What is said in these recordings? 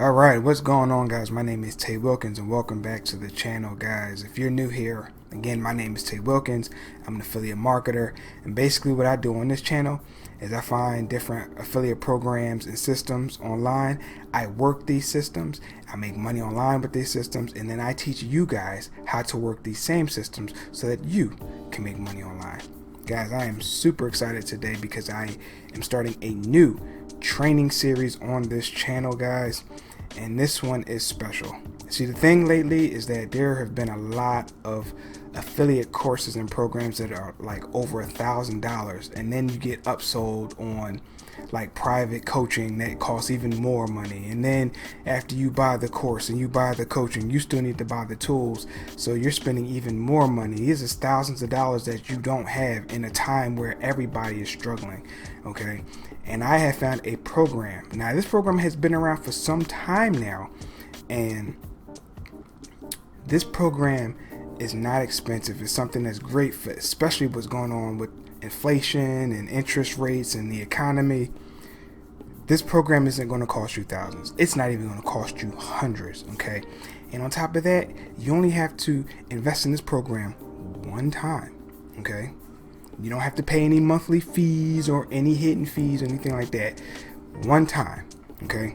Alright, what's going on, guys? My name is Tay Wilkins and welcome back to the channel, guys. If you're new here, again, my name is Tay Wilkins. I'm an affiliate marketer, and basically what I do on this channel is I find different affiliate programs and systems online. I work these systems, I make money online with these systems, and then I teach you guys how to work these same systems so that you can make money online. Guys, I am super excited today because I am starting a new training series on this channel, guys, and this one is special. See, the thing lately is that there have been a lot of affiliate courses and programs that are like over $1,000, and then you get upsold on like private coaching that costs even more money, and then after you buy the course and you buy the coaching, you still need to buy the tools, so you're spending even more money. These is thousands of dollars that you don't have in a time where everybody is struggling. Okay, and I have found a program. Now this program has been around for some time now, and this program is not expensive. It's something that's great for especially what's going on with inflation and interest rates and the economy. This program isn't going to cost you thousands. It's not even going to cost you hundreds. Okay, and on top of that, you only have to invest in this program one time. Okay, you don't have to pay any monthly fees or any hidden fees or anything like that. One time. Okay,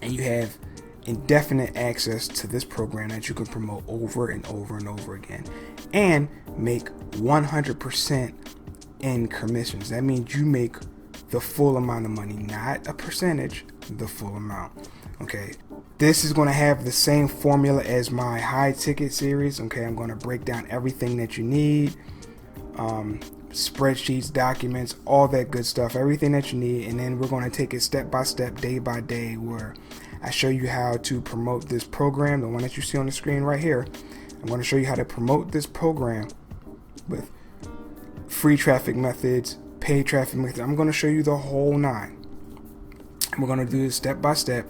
and you have indefinite access to this program that you can promote over and over and over again and make 100% in commissions. That means you make the full amount of money, not a percentage, the full amount. Okay, this is going to have the same formula as my high ticket series. Okay, I'm going to break down everything that you need, spreadsheets, documents, all that good stuff, everything that you need, and then we're going to take it step by step, day by day, where I show you how to promote this program, the one that you see on the screen right here. I'm going to show you how to promote this program with free traffic methods, paid traffic methods. I'm going to show you the whole nine. And we're going to do this step by step,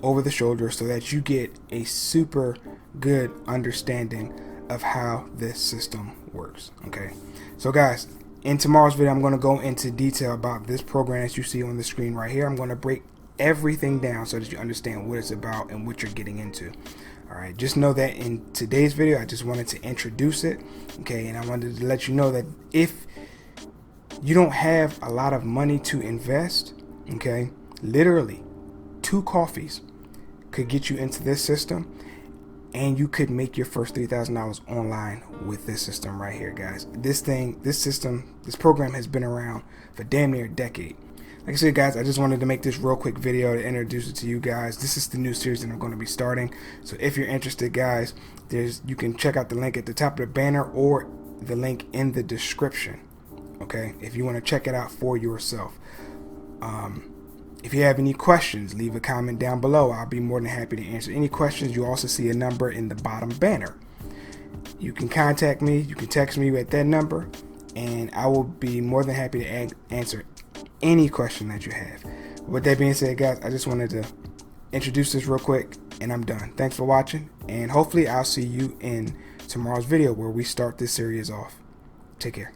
over the shoulder, so that you get a super good understanding of how this system works. Okay, so guys, in tomorrow's video, I'm going to go into detail about this program that you see on the screen right here. I'm going to break everything down so that you understand what it's about and what you're getting into. All right, just know that in today's video, I just wanted to introduce it. Okay, and I wanted to let you know that if you don't have a lot of money to invest, okay, literally 2 coffees could get you into this system, and you could make your first $3,000 online with this system right here, guys. This program has been around for damn near a decade. Like I said, guys, I just wanted to make this real quick video to introduce it to you guys. This is the new series that I'm going to be starting. So if you're interested, guys, you can check out the link at the top of the banner or the link in the description. Okay, if you want to check it out for yourself. If you have any questions, leave a comment down below. I'll be more than happy to answer any questions. You also see a number in the bottom banner. You can contact me. You can text me at that number, and I will be more than happy to answer any question that you have. With that being said, guys, I just wanted to introduce this real quick, and I'm done. Thanks for watching, and hopefully I'll see you in tomorrow's video where we start this series off. Take care.